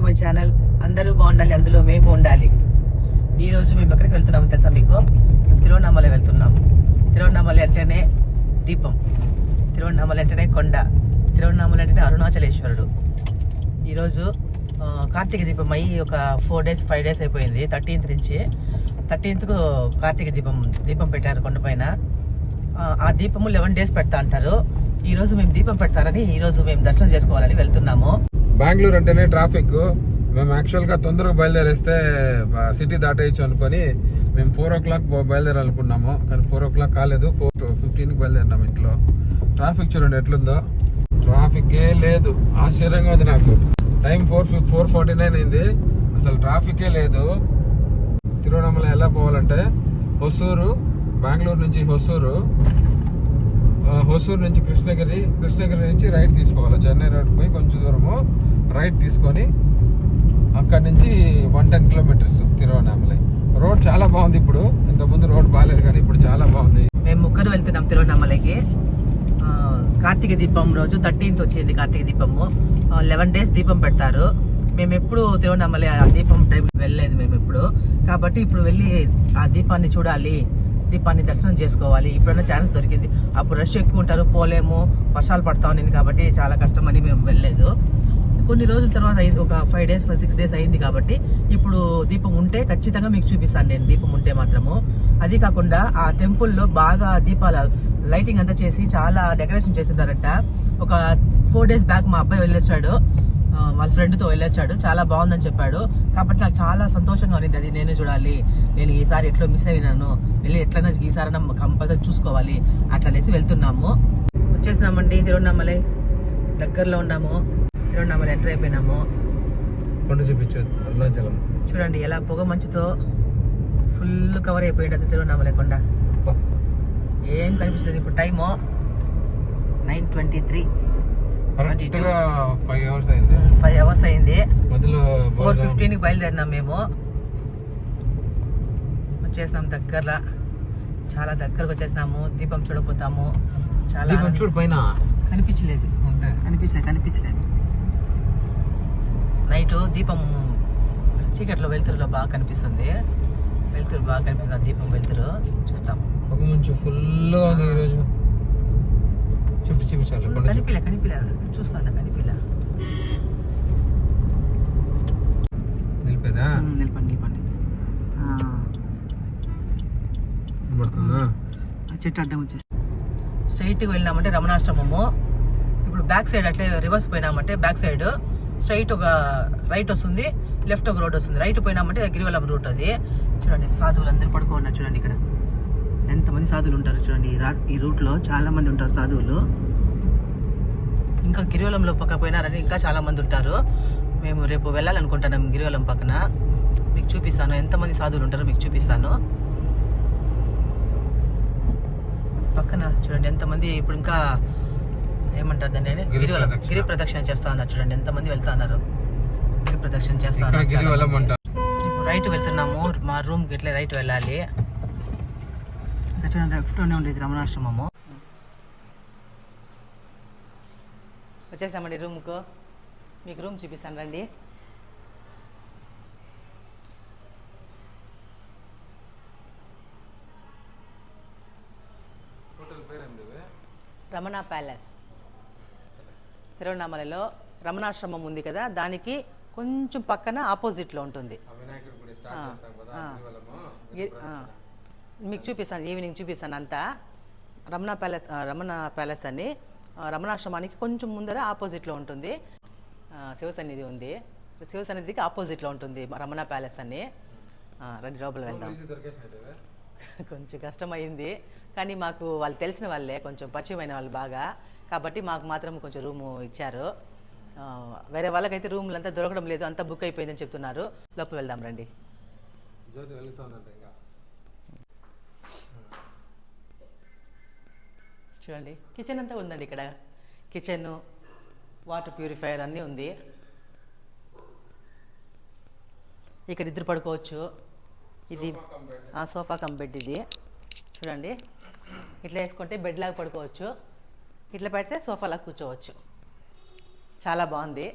My channel. అందరూ బాగుండాలి, అందులో మేము ఉండాలి. ఈ రోజు మేము ఎక్కడికి వెళ్తున్నాము తెలుసా మీకు? తిరువన్నామలై వెళ్తున్నాం. తిరువన్నామలై అంటేనే దీపం, తిరువన్నామలై అంటేనే కొండ, తిరువన్నామలై అంటేనే అరుణాచలేశ్వరుడు. ఈరోజు కార్తీక దీపం అయ్యి ఒక 4 days 5 days అయిపోయింది. 13th నుంచి 13th కార్తీక దీపం పెట్టారు కొండపైన. ఆ దీపము 11 days పెడతా అంటారు. ఈ రోజు మేము దీపం పెడతారని ఈ రోజు మేము దర్శనం చేసుకోవాలని వెళ్తున్నాము. బెంగళూరు అంటేనే ట్రాఫిక్. మేము యాక్చువల్గా తొందరగా బయలుదేరేస్తే సిటీ దాటేయచ్చు అనుకొని మేము 4 o'clock బయలుదేరాలనుకున్నాము. కానీ 4 o'clock కాలేదు, 4:15 బయలుదేరినాము. ఇంట్లో ట్రాఫిక్ చూడండి ఎట్లుందో. ట్రాఫికే లేదు, ఆశ్చర్యంగా ఉంది నాకు. టైం 4:49 అయింది, అసలు ట్రాఫికే లేదు. తిరువన్నామలై ఎలా పోవాలంటే హొసూరు, బెంగళూరు నుంచి హొసూరు నుంచి కృష్ణగిరి నుంచి రైట్ తీసుకోవాలి. చెన్నై రోడ్ పోయి కొంచెం దూరము రైట్ తీసుకొని అక్కడి నుంచి 110 kilometers తిరువన్నామలై. రోడ్ చాలా బాగుంది ఇప్పుడు. ఇంతకుముందు రోడ్ బాగాలేదు కానీ ఇప్పుడు చాలా బాగుంది. మేము ముగ్గురు వెళ్తున్నాం తిరువన్నామలైకి. కార్తీక దీపం రోజు 13th వచ్చింది. కార్తీక దీపము 11 days దీపం పెడతారు. మేము ఎప్పుడు తిరువన్నామలై ఆ దీపం టైంకి వెళ్ళలేదు మేము ఎప్పుడు. కాబట్టి ఇప్పుడు వెళ్ళి ఆ దీపాన్ని చూడాలి, దీపాన్ని దర్శనం చేసుకోవాలి. ఇప్పుడన్నా ఛాన్స్ దొరికింది. అప్పుడు రష్ ఎక్కువ ఉంటారు, పోలేము, వర్షాలు పడతా ఉన్నింది కాబట్టి చాలా కష్టమని మేము వెళ్ళలేదు. కొన్ని రోజుల తర్వాత ఒక 5 days 6 days అయింది కాబట్టి ఇప్పుడు దీపం ఉంటే ఖచ్చితంగా మీకు చూపిస్తాను నేను. దీపం ఉంటే మాత్రము. అది కాకుండా ఆ టెంపుల్లో బాగా దీపాల లైటింగ్ అంతా చేసి చాలా డెకరేషన్ చేసింటారంట. ఒక 4 days బ్యాక్ మా అబ్బాయి వెళ్ళొచ్చాడు, వాళ్ళ ఫ్రెండ్తో వెళ్ళొచ్చాడు. చాలా బాగుందని చెప్పాడు. కాబట్టి నాకు చాలా సంతోషంగా ఉంది. అది నేను చూడాలి, నేను ఈసారి ఎట్లా మిస్ అయినాను, వెళ్ళి ఎట్లన్నా ఈసారి కంపల్సరీ చూసుకోవాలి అట్లా అనేసి వెళ్తున్నాము. వచ్చేసినామండి తిరువన్నామలై, దగ్గరలో ఉన్నాము. తిరువన్నామలై ఎంటర్ అయిపోయినాము. కొండ చూపించు, అరుణాచలం చూడండి ఎలా పొగ మంచుతో ఫుల్ కవర్ అయిపోయింది అది తిరువన్నామలై కొండ. ఏం కనిపిస్తుంది. ఇప్పుడు టైము 9:23. 5 hours అయింది. 4:15 బయలుదేరినాం మేము. వచ్చేసినాం దగ్గర, చాలా దగ్గరకు వచ్చేసినాము. దీపం చూడపోతాము. చాలా చూడు పైన కనిపించలేదు. నైట్ దీపం చీకట్లో వెలుతురులో బాగా కనిపిస్తుంది. ఆ దీపం వెలుతురు చూస్తాం. ఒక మంచి ఫుల్గా ఉంది ఈరోజు. చూపించాలి. కనిపిలే చూస్తాను. నిలిపేదా? నిలపండి. చెట్టు అడ్డం వచ్చేసి స్ట్రైట్గా వెళ్ళినామంటే రమణాశ్రమము. ఇప్పుడు బ్యాక్ సైడ్ అట్లే రివర్స్ పోయినామంటే బ్యాక్ సైడ్ స్ట్రైట్ ఒక రైట్ వస్తుంది, లెఫ్ట్ ఒక రోడ్ వస్తుంది. రైట్ పోయినామంటే గిరివలం రూట్ అది. చూడండి సాధువులు అందరూ పడుకోన్నారు. చూడండి ఇక్కడ ఎంతమంది సాధువులు ఉంటారు చూడండి. ఈ రూట్లో చాలా మంది ఉంటారు సాధువులు. ఇంకా గిరివలంలో పక్క పోయినారని ఇంకా చాలా మంది ఉంటారు. మేము రేపు వెళ్ళాలనుకుంటున్నాం గిరివలం పక్కన. మీకు చూపిస్తాను ఎంతమంది సాధువులు ఉంటారో మీకు చూపిస్తాను. పక్కన చూడండి ఎంతమంది. ఇప్పుడు ఇంకా ఏమంటారు దాన్ని, గిరి ప్రదక్షిణ చేస్తా ఉన్నారు. చూడండి ఎంతమంది వెళ్తా ఉన్నారు. గిరి ప్రదక్షిణ చేస్తా ఉన్నారు. ఇప్పుడు రైట్ వెళ్తున్నాము. మా రూమ్కి ఇట్లా రైట్ వెళ్ళాలి. చూడండి లెఫ్ట్లోనే ఉండేది రమణాశ్రమము. వచ్చేసామండి రూమ్కు. మీకు రూమ్ చూపిస్తాను రండి. రమణ ప్యాలెస్ తిరువన్నామలలో రమణాశ్రమం ఉంది కదా, దానికి కొంచెం పక్కన ఆపోజిట్లో ఉంటుంది. మీకు చూపిస్తాను, ఈవినింగ్ చూపిస్తాను అంతా. రమణ ప్యాలెస్ అని రమణాశ్రమానికి కొంచెం ముందర ఆపోజిట్లో ఉంటుంది. శివసన్నిధి ఉంది. శివసన్నిధికి ఆపోజిట్లో ఉంటుంది రమణ ప్యాలెస్ అని. రండి లోపల వెళ్దాం. కొంచెం కష్టమైంది కానీ మాకు వాళ్ళు తెలిసిన వాళ్ళే, కొంచెం పరిచయమైన వాళ్ళు బాగా. కాబట్టి మాకు మాత్రం కొంచెం రూము ఇచ్చారు. వేరే వాళ్ళకైతే రూమ్లు అంతా దొరకడం లేదు, అంతా బుక్ అయిపోయిందని చెప్తున్నారు. లోపల వెళ్దాం రండి. చూడండి కిచెన్ అంతా ఉందండి ఇక్కడ. కిచెన్, వాటర్ ప్యూరిఫైయర్ అన్నీ ఉంది. ఇక్కడ ఇద్దరు పడుకోవచ్చు. ఇది సోఫా కమ్ బెడ్. ఇది చూడండి ఇట్లా వేసుకుంటే బెడ్ లాగా పడుకోవచ్చు, ఇట్లా పెడితే సోఫాలా కూర్చోవచ్చు. చాలా బాగుంది.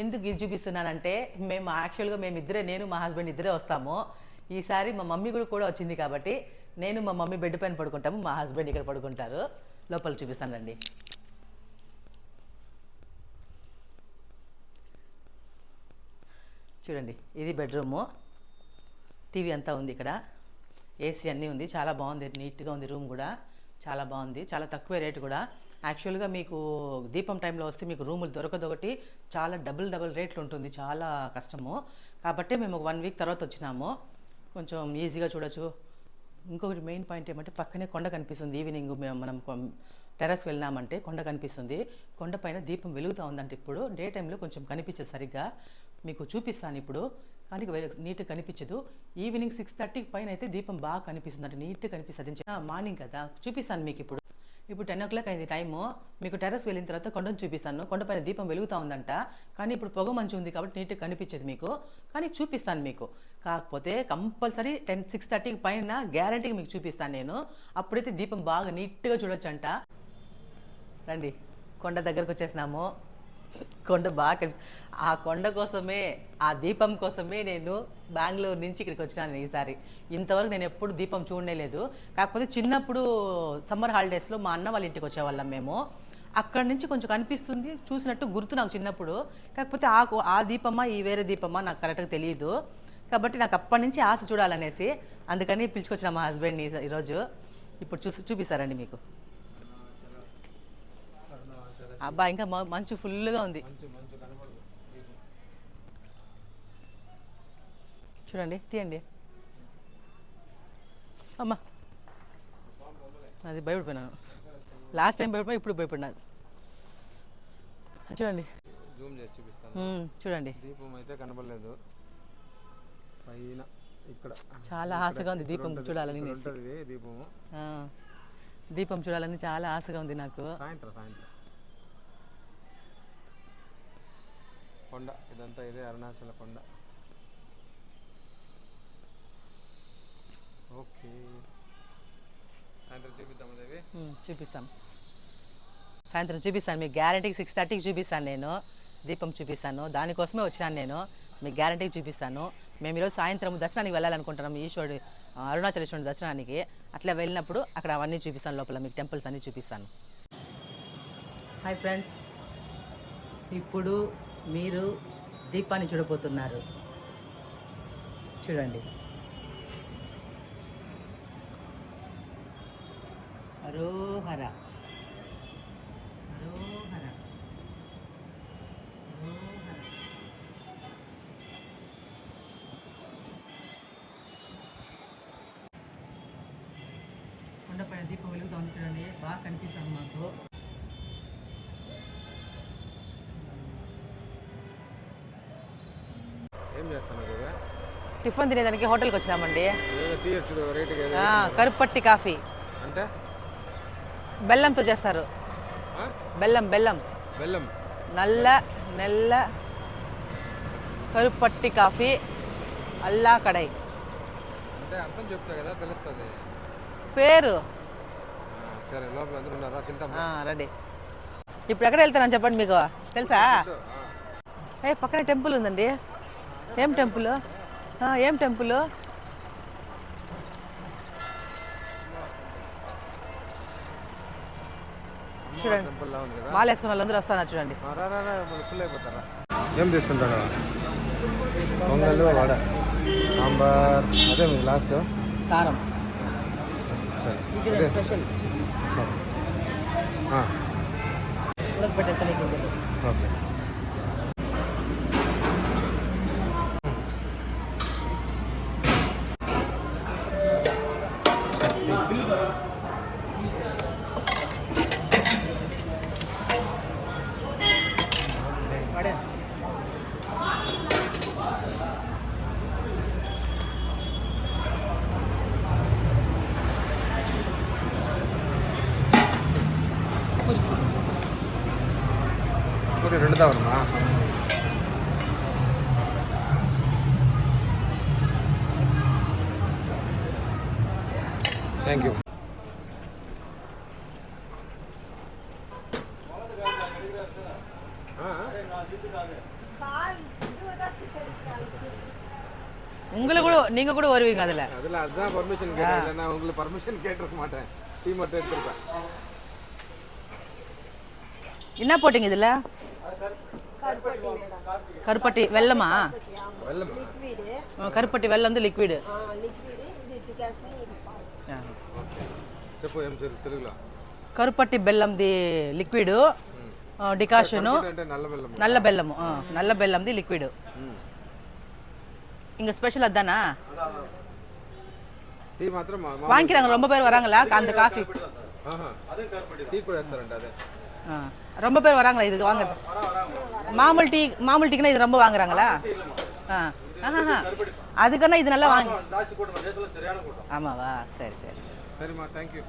ఎందుకు ఇది చూపిస్తున్నానంటే మేము యాక్చువల్గా నేను మా హస్బెండ్ ఇద్దరే వస్తాము. ఈసారి మా మమ్మీ కూడా వచ్చింది కాబట్టి నేను మా మమ్మీ బెడ్ పైన పడుకుంటాము, మా హస్బెండ్ ఇక్కడ పడుకుంటారు. లోపల చూపిస్తానండి. చూడండి, ఇది బెడ్రూము. టీవీ అంతా ఉంది ఇక్కడ, ఏసీ అన్నీ ఉంది, చాలా బాగుంది, నీట్గా ఉంది. రూమ్ కూడా చాలా బాగుంది, చాలా తక్కువ రేటు కూడా. యాక్చువల్గా మీకు దీపం టైంలో వస్తే మీకు రూములు దొరకదొకటి, చాలా డబుల్ రేట్లు ఉంటుంది, చాలా కష్టము. కాబట్టి మేము 1 వీక్ తర్వాత వచ్చినాము, కొంచెం ఈజీగా చూడొచ్చు. ఇంకొకటి మెయిన్ పాయింట్ ఏమంటే పక్కనే కొండ కనిపిస్తుంది. ఈవినింగ్ మనం టెర్రస్ వెళ్ళినామంటే కొండ కనిపిస్తుంది. కొండపైన దీపం వెలుగుతూ ఉందంటే ఇప్పుడు డే టైంలో కొంచెం కనిపించదు సరిగ్గా, మీకు చూపిస్తాను ఇప్పుడు. కానీ నీట్గా కనిపించదు. ఈవినింగ్ 6:30 పైన అయితే దీపం బాగా కనిపిస్తుంది, అంటే నీట్గా కనిపిస్తుంది. మార్నింగ్ కదా, చూపిస్తాను మీకు ఇప్పుడు. 10 o'clock అయింది టైము. మీకు టెర్రస్ వెళ్ళిన తర్వాత కొండను చూపిస్తాను. కొండపైన దీపం వెలుగుతూ ఉందంట, కానీ ఇప్పుడు పొగ మంచు ఉంది కాబట్టి నీట్గా కనిపించదు మీకు, కానీ చూపిస్తాను మీకు. కాకపోతే కంపల్సరీ 6:30 పైన గ్యారంటీగా మీకు చూపిస్తాను నేను. అప్పుడైతే దీపం బాగా నీట్గా చూడొచ్చు అంట. రండి, కొండ దగ్గరకు వచ్చేసినాము. కొండ బాగా ఆ కొండ కోసమే, ఆ దీపం కోసమే నేను బెంగళూరు నుంచి ఇక్కడికి వచ్చినాను ఈసారి. ఇంతవరకు నేను ఎప్పుడు దీపం చూడనే లేదు. కాకపోతే చిన్నప్పుడు సమ్మర్ హాలిడేస్లో మా అన్న వాళ్ళ ఇంటికి వచ్చేవాళ్ళం మేము. అక్కడ నుంచి కొంచెం కనిపిస్తుంది, చూసినట్టు గుర్తు నాకు చిన్నప్పుడు. కాకపోతే ఆ దీపమా ఈ వేరే దీపమా నాకు కరెక్ట్గా తెలియదు. కాబట్టి నాకు అప్పటి నుంచి ఆశ చూడాలనేసి అందుకని పిలుచుకొచ్చిన మా హస్బెండ్ని ఈరోజు. ఇప్పుడు చూపిస్తారండి మీకు. అబ్బా, ఇంకా మంచు ఫుల్గా ఉంది చూడండి, తీయండి. అమ్మా, అది భయపడిపోయినాను లాస్ట్ టైం, భయపడిపోయి ఇప్పుడు భయపడినాను. చూడండి, జూమ్ చేసి చూపిస్తాను. చూడండి, దీపం అయితే కనబడలేదు పైన. ఇక్కడ చాలా ఆశగా ఉంది దీపం చూడాలని. దీపము, దీపం చూడాలని చాలా ఆశగా ఉంది నాకు. సాయంత్రం కొండ ఇదంతా, ఇదే అరుణాచల కొండ. ఓకే, సాయంత్రం చూపిద్దాము దేవి. చూపిస్తాం, సాయంత్రం చూపిస్తాను మీకు గ్యారంటీకి. 6:30కి చూపిస్తాను నేను, దీపం చూపిస్తాను. దానికోసమే వచ్చినాను నేను, మీకు గ్యారంటీకి చూపిస్తాను. మేము ఈరోజు సాయంత్రం దర్శనానికి వెళ్ళాలనుకుంటున్నాం, అరుణాచలేశ్వరుడి దర్శనానికి. అట్లా వెళ్ళినప్పుడు అక్కడ అవన్నీ చూపిస్తాను, లోపల మీకు టెంపుల్స్ అన్నీ చూపిస్తాను. హాయ్ ఫ్రెండ్స్, ఇప్పుడు మీరు దీపాన్ని చూడబోతున్నారు. చూడండి, హరోహర హరోహర హరోహర. కొండపైన దీపం వెలుగుతూ ఉంది చూడండి, బాగా కనిపిస్తాం మాకు. ఏం చేస్తాను? టిఫిన్ తినేదానికి హోటల్కి వచ్చినామండి. కరుపట్టి కాఫీ అంటే బెల్లంతో చేస్తారు. బెల్లం బెల్లం బెల్లం నెల్ల కరుపట్టి కాఫీ అల్లా కడాయి అంటే అర్థం చెప్తా కదా, తెలుస్తుంది పేరు. సరే, లోపల అందరూ ఉన్నారా? తింటాం, రెడీ. ఇప్పుడు ఎక్కడ వెళ్తానని చెప్పండి, మీకు తెలుసా? పక్కనే టెంపుల్ ఉందండి. ఏం టెంపుల్? ఏం టెంపుల్? చూడండి, మాల వేసుకున్న వాళ్ళందరూ వస్తున్నారు చూడండి. ఏం తీసుకుంటారా? పొంగల్, వడ, సాంబార్, అదే మీకు లాస్ట్ కారం. సరే, స్పెషల్ ఉడకబెట్టేసి. ఓకే, పూరి 2 தாவணுமா? Thank you. நீங்க கூட வருவீங்க அதுல. அதுதான் பர்மிஷன் கேட்டேன். இல்லைன்னா உங்களுக்கு பர்மிஷன் கேட்டிருக்க மாட்டேன். டீ மட்டும் எடுத்துருப்பேன். என்ன போட்டீங்க இதுல? கருப்பட்டி வெல்லமா? కరుపట్టి వెల్లం ఉంది లిక్విడ్. చెప్పు ఏం తెలుగులో? కరుపట్టి బెల్లంది లిక్విడ్ డికాషన్, నల్ల బెల్లము, నల్ల బెల్లంది లిక్విడ్. இங்க ஸ்பெஷல் அதானா? டீ மாத்திரம் வாங்கிக்கிறாங்க, ரொம்ப பேர் வராங்களா அந்த காஃபி? டீ கூட ரெஸ்டாரண்ட் அது. ரொம்ப பேர் வராங்களா இதுக்கு வாங்க? மாமூல் டீக்குனா இது ரொம்ப வாங்குறாங்களா? அதுக்குன்னா இது நல்லா வாங்க. ஆமாவா? சரி சரி சரிம்மா, தேங்க்யூ.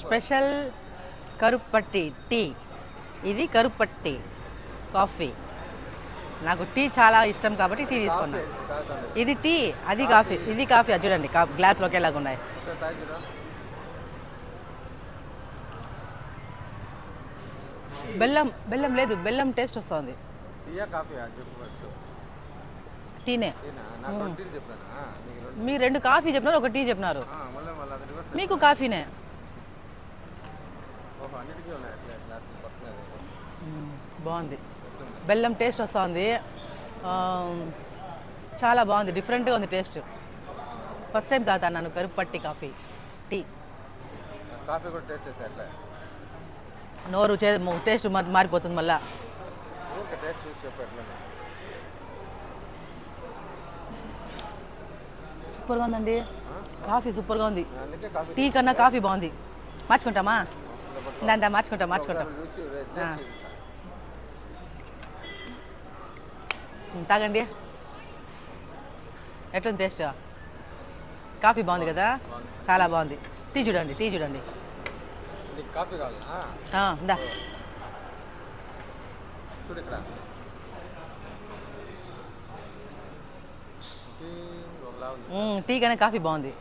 Special కరుపట్టి tea. ఇది కరుపట్టి కాఫీ. నాకు టీ చాలా ఇష్టం కాబట్టి టీ తీసుకున్నా. ఇది టీ, అది కాఫీ. ఇది కాఫీ, అది చూడండి గ్లాస్లో ఒకేలాగా ఉన్నాయి. బెల్లం లేదు, బెల్లం టేస్ట్ వస్తుంది. టీనే. మీరు 2 కాఫీ చెప్పినారు, 1 టీ చెప్పినారు. మీకు కాఫీనే. బాగుంది, బెల్లం టేస్ట్ వస్తుంది. చాలా బాగుంది, డిఫరెంట్గా ఉంది టేస్ట్. ఫస్ట్ టైం తాగుతాను నేను కరుపట్టి కాఫీ టీ. కాఫీ కూడా టేస్ట్ చేసా. నోరు టేస్ట్ మారిపోతుంది మళ్ళా. సూపర్గా ఉందండి కాఫీ, సూపర్గా ఉంది. టీ కన్నా కాఫీ బాగుంది. మార్చుకుంటామా? దాంట్లో మార్చుకుంటాం. తాగండి. ఎట్లుంది టేస్ట్? కాఫీ బాగుంది కదా, చాలా బాగుంది. టీ చూడండి. కాఫీ కావాలా? చూడు ఇక్కడ. టీ కన్నా కాఫీ బాగుంది.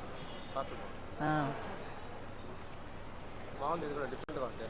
బాగుంది, ఇది కూడా డిఫరెంట్గా ఉంది.